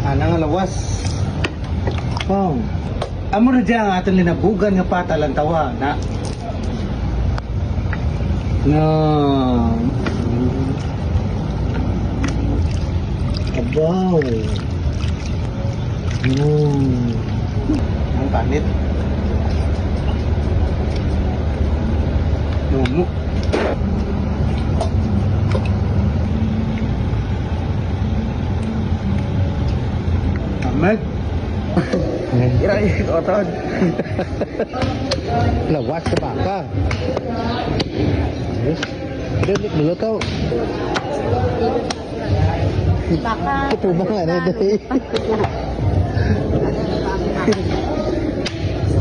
Anang lawas. Oh. Amo na dyan ang ating linabugan nga patalan tawa na. No. Abaw. Ang panit. Lumo. Ahmed. Iray ko otot. Lawas ka baka. Delik dulu tau. Baka. Ito ba nga na ito eh.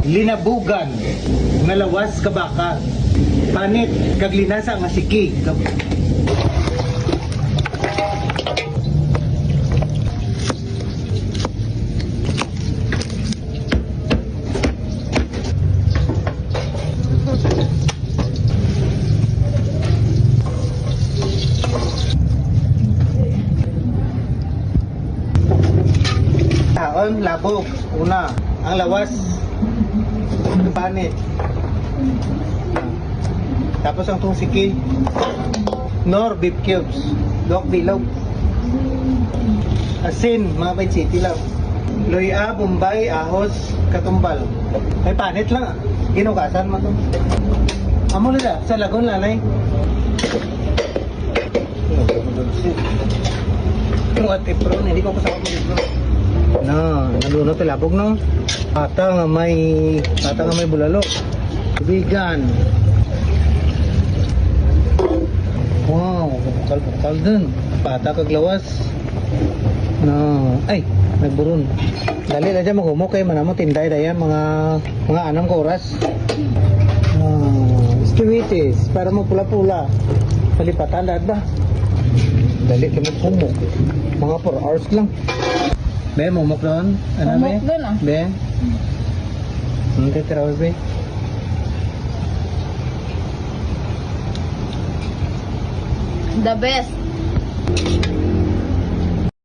Linabugan. Ngalawas ka baka. Panit. Kaglinasa nga siki. Taon, labog. Una, ang lawas. Panit. Tapos ang tungsiki. Nor beef cubes. Dok bilog. Asin, mga bait city lang. Loya, Bombay, ahos, katumbal. May panit lang. Ginugasan mo to. Amo nila, sa lagon lanay. Yung at ipron, hindi ko kasama mo dito. No, naluno to labog no. Ata nga may bulalo. Bigan. Wow, bukal dun. Pata kag lawas. No, ay, nagburun. Dali na dyan maghumok kay manamo tinday dayan mga anam ka oras. Estiwitis para mo pula-pula. Palipatan dad ba? Dali kami humok. Mga 4 hours lang. Be, mumok doon? Ano be? Mumok doon ah. Be? Hindi tiraw be? The best.